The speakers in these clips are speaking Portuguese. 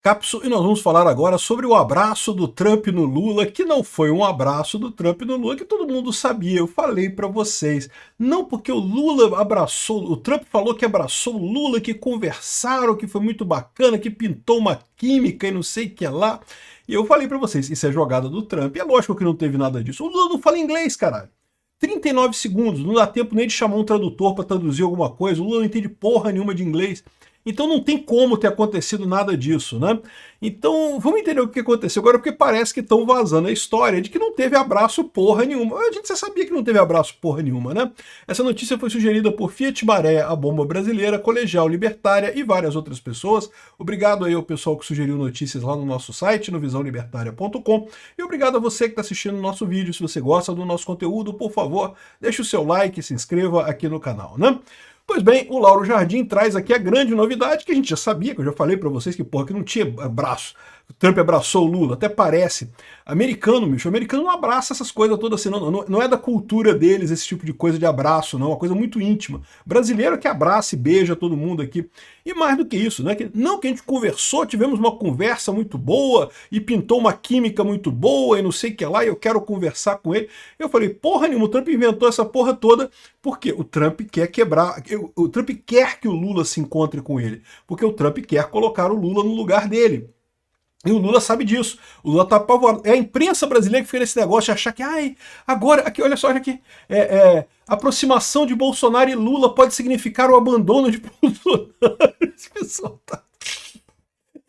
Cápsula, e nós vamos falar agora sobre o abraço do Trump no Lula, que não foi um abraço do Trump no Lula, que todo mundo sabia, eu falei para vocês. Não porque o Lula abraçou, o Trump falou que abraçou o Lula, que conversaram, que foi muito bacana, que pintou uma química e não sei o que lá. E eu falei para vocês, isso é jogada do Trump. É lógico que não teve nada disso. O Lula não fala inglês, caralho. 39 segundos, não dá tempo nem de chamar um tradutor para traduzir alguma coisa. O Lula não entende porra nenhuma de inglês. Então não tem como ter acontecido nada disso, né? Então vamos entender o que aconteceu agora, porque parece que estão vazando a história de que não teve abraço porra nenhuma. A gente já sabia que não teve abraço porra nenhuma, né? Essa notícia foi sugerida por Fiat Maré, a Bomba Brasileira, Colegial Libertária e várias outras pessoas. Obrigado aí ao pessoal que sugeriu notícias lá no nosso site, no visãolibertaria.com. E obrigado a você que está assistindo o nosso vídeo. Se você gosta do nosso conteúdo, por favor, deixe o seu like e se inscreva aqui no canal, né? Pois bem, o Lauro Jardim traz aqui a grande novidade, que a gente já sabia, que eu já falei para vocês que, porra, que não tinha abraço. O Trump abraçou o Lula, até parece. Americano, bicho, americano não abraça essas coisas todas assim, não é da cultura deles esse tipo de coisa de abraço, não, é uma coisa muito íntima. Brasileiro que abraça e beija todo mundo aqui. E mais do que isso, né? Não que a gente conversou, tivemos uma conversa muito boa e pintou uma química muito boa e não sei o que lá, e eu quero conversar com ele. Eu falei, porra nenhuma, o Trump inventou essa porra toda porque o Trump quer quebrar, o Trump quer que o Lula se encontre com ele, porque o Trump quer colocar o Lula no lugar dele. E o Lula sabe disso. O Lula tá apavorado. É a imprensa brasileira que fica nesse negócio de achar que, ai, agora, aqui, olha só, olha aqui, aproximação de Bolsonaro e Lula pode significar o abandono de Bolsonaro. Esse pessoal tá...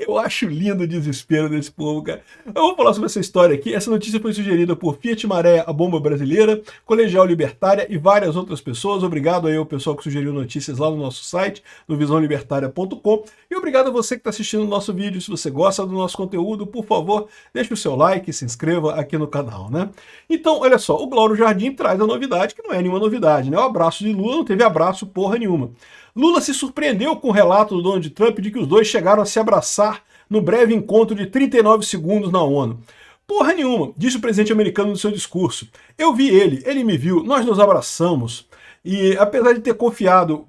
Eu acho lindo o desespero desse povo, cara. Eu vou falar sobre essa história aqui. Essa notícia foi sugerida por Fiat Maré, a Bomba Brasileira, Colegial Libertária e várias outras pessoas. Obrigado aí ao pessoal que sugeriu notícias lá no nosso site, no visãolibertaria.com. E obrigado a você que está assistindo o nosso vídeo. Se você gosta do nosso conteúdo, por favor, deixe o seu like e se inscreva aqui no canal, né? Então, olha só, o Lauro Jardim traz a novidade, que não é nenhuma novidade, né? O abraço de Lula não teve abraço porra nenhuma. Lula se surpreendeu com o relato do Donald Trump de que os dois chegaram a se abraçar no breve encontro de 39 segundos na ONU. Porra nenhuma, disse o presidente americano no seu discurso. Eu vi ele me viu, nós nos abraçamos. E apesar de ter confirmado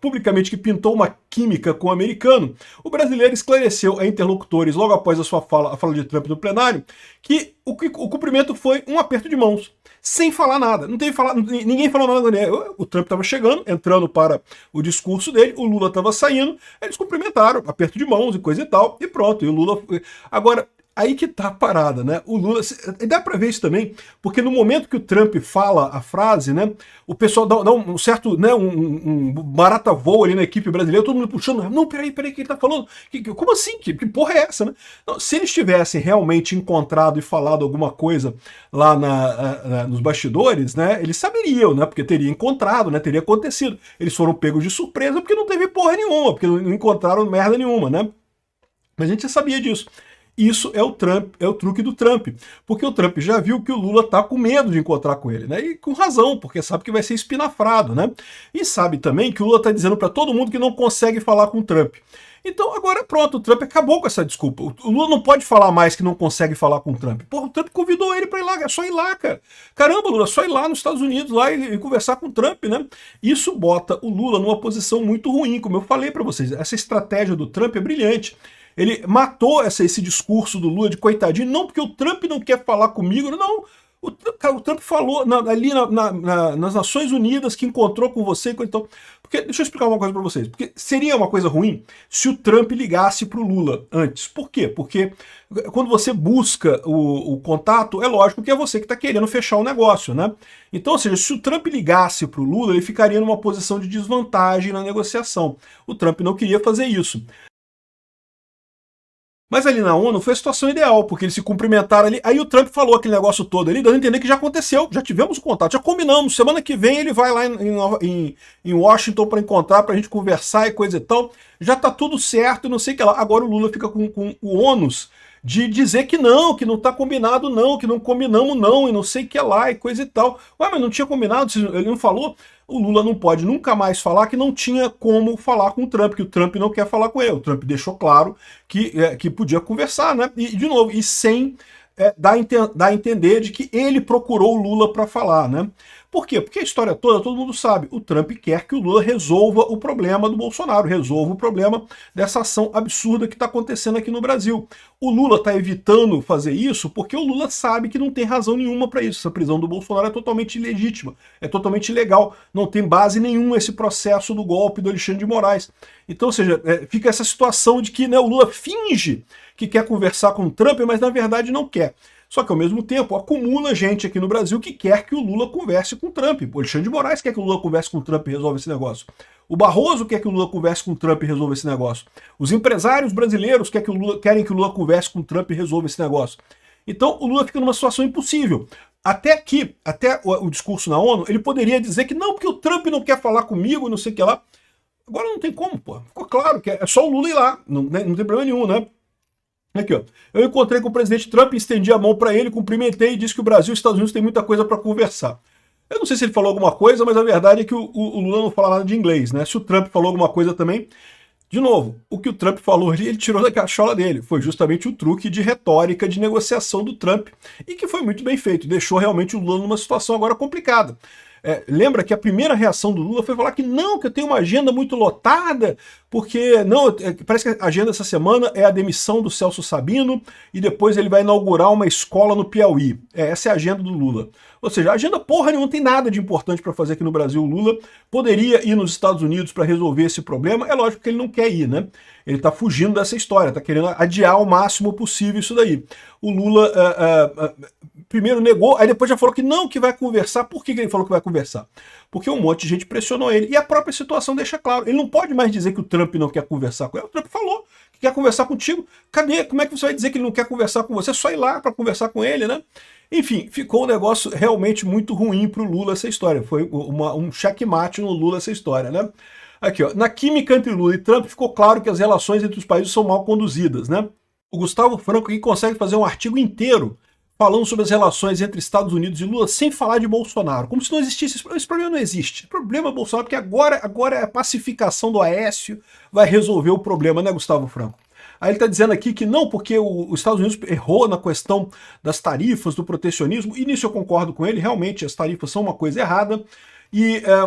publicamente que pintou uma química com o americano, o brasileiro esclareceu a interlocutores logo após a fala de Trump no plenário que o cumprimento foi um aperto de mãos, sem falar nada. Não teve ninguém falou nada, né? O Trump estava chegando, entrando para o discurso dele, o Lula estava saindo, eles cumprimentaram, aperto de mãos e coisa e tal, e pronto. E o Lula... Agora, aí que tá a parada, né? O Lula... Dá pra ver isso também, porque no momento que o Trump fala a frase, né? O pessoal dá um certo, né? Um barata voo ali na equipe brasileira, todo mundo puxando. Não, peraí, o que ele tá falando? Como assim? Que porra é essa, né? Não, se eles tivessem realmente encontrado e falado alguma coisa lá nos bastidores, né? Eles saberiam, né? Porque teria encontrado, né? Teria acontecido. Eles foram pegos de surpresa porque não teve porra nenhuma, porque não encontraram merda nenhuma, né? Mas a gente já sabia disso. Isso é o Trump, é o truque do Trump, porque o Trump já viu que o Lula tá com medo de encontrar com ele, né? E com razão, porque sabe que vai ser espinafrado, né? E sabe também que o Lula tá dizendo para todo mundo que não consegue falar com o Trump. Então agora pronto, o Trump acabou com essa desculpa. O Lula não pode falar mais que não consegue falar com o Trump. Porra, o Trump convidou ele para ir lá, é só ir lá, cara. Caramba, Lula, é só ir lá nos Estados Unidos lá e conversar com o Trump, né? Isso bota o Lula numa posição muito ruim, como eu falei para vocês. Essa estratégia do Trump é brilhante. Ele matou esse discurso do Lula de coitadinho, não porque o Trump não quer falar comigo, não. O Trump falou ali nas Nações Unidas que encontrou com você. Então, porque, deixa eu explicar uma coisa para vocês. Porque seria uma coisa ruim se o Trump ligasse para o Lula antes. Por quê? Porque quando você busca o contato, é lógico que é você que está querendo fechar o negócio, né? Então, ou seja, se o Trump ligasse para o Lula, ele ficaria numa posição de desvantagem na negociação. O Trump não queria fazer isso. Mas ali na ONU foi a situação ideal, porque eles se cumprimentaram ali. Aí o Trump falou aquele negócio todo ali, dando a entender que já aconteceu, já tivemos contato, já combinamos. Semana que vem ele vai lá em Washington para encontrar, para a gente conversar e coisa e tal. Já tá tudo certo e não sei o que lá. Agora o Lula fica com o ônus de dizer que não tá combinado não, que não combinamos não, e não sei o que lá, e coisa e tal. Ué, mas não tinha combinado, ele não falou? O Lula não pode nunca mais falar que não tinha como falar com o Trump, que o Trump não quer falar com ele. O Trump deixou claro que podia conversar, né? E, de novo, e sem dar a entender de que ele procurou o Lula para falar, né? Por quê? Porque a história toda, todo mundo sabe, o Trump quer que o Lula resolva o problema do Bolsonaro, resolva o problema dessa ação absurda que está acontecendo aqui no Brasil. O Lula está evitando fazer isso porque o Lula sabe que não tem razão nenhuma para isso. Essa prisão do Bolsonaro é totalmente ilegítima, é totalmente ilegal, não tem base nenhuma esse processo do golpe do Alexandre de Moraes. Então, ou seja, fica essa situação de que, né, o Lula finge que quer conversar com o Trump, mas na verdade não quer. Só que, ao mesmo tempo, acumula gente aqui no Brasil que quer que o Lula converse com o Trump. O Alexandre de Moraes quer que o Lula converse com o Trump e resolva esse negócio. O Barroso quer que o Lula converse com o Trump e resolva esse negócio. Os empresários brasileiros querem que o Lula converse com o Trump e resolva esse negócio. Então, o Lula fica numa situação impossível. Até o discurso na ONU, ele poderia dizer que não, porque o Trump não quer falar comigo, não sei o que lá. Agora não tem como, pô. Ficou claro que é só o Lula ir lá. Não tem problema nenhum, né? Aqui, ó. Eu encontrei com o presidente Trump, estendi a mão para ele, cumprimentei e disse que o Brasil e os Estados Unidos têm muita coisa para conversar. Eu não sei se ele falou alguma coisa, mas a verdade é que o Lula não fala nada de inglês, né? Se o Trump falou alguma coisa também, de novo, o que o Trump falou ali, ele tirou da cachola dele. Foi justamente o truque de retórica, de negociação do Trump, e que foi muito bem feito. Deixou realmente o Lula numa situação agora complicada. Lembra que a primeira reação do Lula foi falar que não, que eu tenho uma agenda muito lotada, porque não, parece que a agenda dessa semana é a demissão do Celso Sabino e depois ele vai inaugurar uma escola no Piauí. Essa é a agenda do Lula. Ou seja, a agenda porra nenhuma, não tem nada de importante para fazer aqui no Brasil. O Lula poderia ir nos Estados Unidos para resolver esse problema, é lógico que ele não quer ir, né? Ele está fugindo dessa história, está querendo adiar o máximo possível isso daí. O Lula primeiro negou, aí depois já falou que não, que vai conversar. Por que ele falou que vai conversar? Porque um monte de gente pressionou ele. E a própria situação deixa claro. Ele não pode mais dizer que o Trump não quer conversar com ele. O Trump falou que quer conversar contigo. Cadê? Como é que você vai dizer que ele não quer conversar com você? É só ir lá para conversar com ele, né? Enfim, ficou um negócio realmente muito ruim para o Lula essa história. Foi um checkmate no Lula essa história, né? Aqui, ó, na química entre Lula e Trump ficou claro que as relações entre os países são mal conduzidas, né? O Gustavo Franco aqui consegue fazer um artigo inteiro falando sobre as relações entre Estados Unidos e Lula sem falar de Bolsonaro, como se não existisse. Esse problema não existe. O problema é Bolsonaro, porque agora a pacificação do Aécio vai resolver o problema, né, Gustavo Franco? Aí ele está dizendo aqui que não, porque os Estados Unidos errou na questão das tarifas, do protecionismo, e nisso eu concordo com ele, realmente as tarifas são uma coisa errada,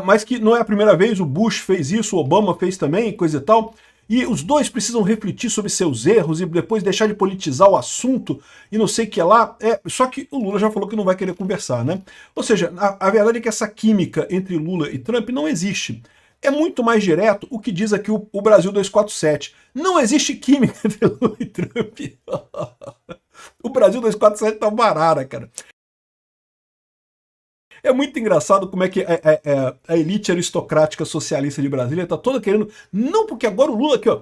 mas que não é a primeira vez, o Bush fez isso, o Obama fez também, coisa e tal, e os dois precisam refletir sobre seus erros e depois deixar de politizar o assunto e não sei o que lá. Só que o Lula já falou que não vai querer conversar, né? Ou seja, a verdade é que essa química entre Lula e Trump não existe. É muito mais direto o que diz aqui o Brasil 247. Não existe química entre Lula e Trump. O Brasil 247 tá uma arara, cara. É muito engraçado como é que a elite aristocrática socialista de Brasília está toda querendo... Não, porque agora o Lula aqui, ó,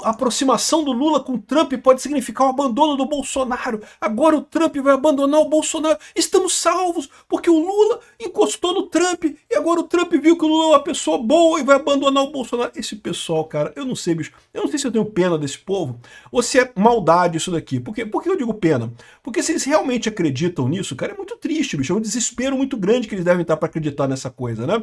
a aproximação do Lula com o Trump pode significar o abandono do Bolsonaro. Agora o Trump vai abandonar o Bolsonaro. Estamos salvos, porque o Lula encostou no Trump e agora o Trump viu que o Lula é uma pessoa boa e vai abandonar o Bolsonaro. Esse pessoal, cara, eu não sei, bicho. Eu não sei se eu tenho pena desse povo ou se é maldade isso daqui. Por que eu digo pena? Porque se eles realmente acreditam nisso, cara, é muito triste, bicho. É um desespero muito grande que eles devem estar para acreditar nessa coisa, né?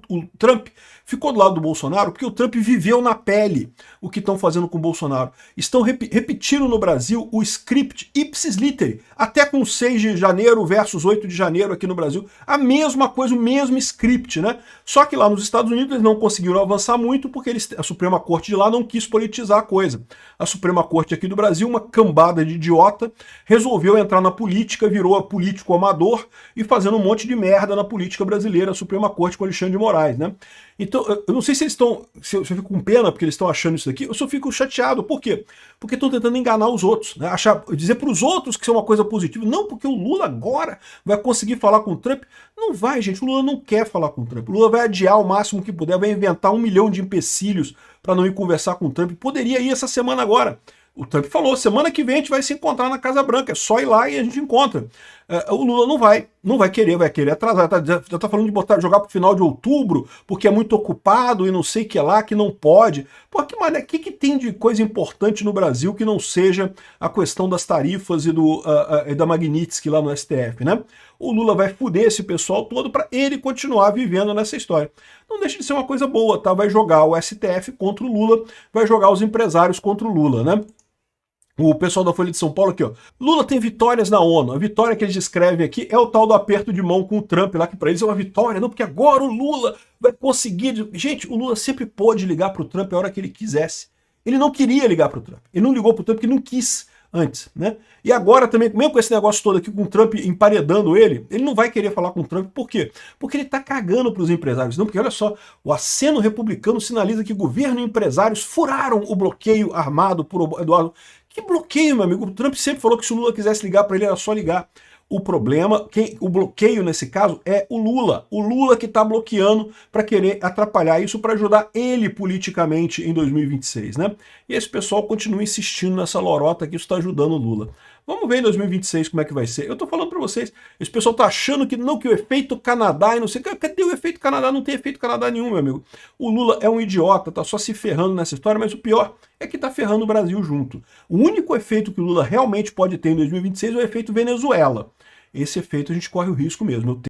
O Trump ficou do lado do Bolsonaro porque o Trump viveu na pele o que estão fazendo com o Bolsonaro. Estão repetindo no Brasil o script ipsis literi, até com 6 de janeiro versus 8 de janeiro aqui no Brasil. A mesma coisa, o mesmo script, né? Só que lá nos Estados Unidos eles não conseguiram avançar muito porque a Suprema Corte de lá não quis politizar a coisa. A Suprema Corte aqui do Brasil, uma cambada de idiota, resolveu entrar na política, virou político amador e fazendo um monte de merda na política brasileira, a Suprema Corte com Alexandre de Moraes, né? Então, eu não sei se eles estão... Se eu fico com pena porque eles estão achando isso daqui, eu só fico chateado. Por quê? Porque estão tentando enganar os outros, né? Dizer para os outros que isso é uma coisa positiva. Não, porque o Lula agora vai conseguir falar com o Trump. Não vai, gente. O Lula não quer falar com o Trump. O Lula vai adiar o máximo que puder, vai inventar 1 milhão de empecilhos para não ir conversar com o Trump. Poderia ir essa semana agora. O Trump falou, semana que vem a gente vai se encontrar na Casa Branca, é só ir lá e a gente encontra. O Lula não vai querer atrasar, já tá falando de jogar pro final de outubro, porque é muito ocupado e não sei o que lá, que não pode. Pô, que tem de coisa importante no Brasil que não seja a questão das tarifas e da Magnitsky lá no STF, né? O Lula vai fuder esse pessoal todo para ele continuar vivendo nessa história. Não deixa de ser uma coisa boa, tá? Vai jogar o STF contra o Lula, vai jogar os empresários contra o Lula, né? O pessoal da Folha de São Paulo aqui, ó. Lula tem vitórias na ONU. A vitória que eles descrevem aqui é o tal do aperto de mão com o Trump lá, que para eles é uma vitória, não, porque agora o Lula vai conseguir. Gente, o Lula sempre pôde ligar pro Trump a hora que ele quisesse. Ele não queria ligar pro Trump. Ele não ligou pro Trump porque não quis antes, né? E agora também, mesmo com esse negócio todo aqui, com o Trump emparedando ele não vai querer falar com o Trump. Por quê? Porque ele tá cagando pros empresários. Não, porque olha só, o aceno republicano sinaliza que governo e empresários furaram o bloqueio armado por Eduardo. Que bloqueio, meu amigo? O Trump sempre falou que se o Lula quisesse ligar para ele era só ligar. O problema, o bloqueio nesse caso é o Lula. O Lula que está bloqueando para querer atrapalhar isso para ajudar ele politicamente em 2026, né? E esse pessoal continua insistindo nessa lorota que isso está ajudando o Lula. Vamos ver em 2026 como é que vai ser. Eu tô falando para vocês, esse pessoal tá achando que não, que o efeito Canadá e não sei, cadê o efeito Canadá? Não tem efeito Canadá nenhum, meu amigo. O Lula é um idiota, tá só se ferrando nessa história, mas o pior é que tá ferrando o Brasil junto. O único efeito que o Lula realmente pode ter em 2026 é o efeito Venezuela. Esse efeito a gente corre o risco mesmo.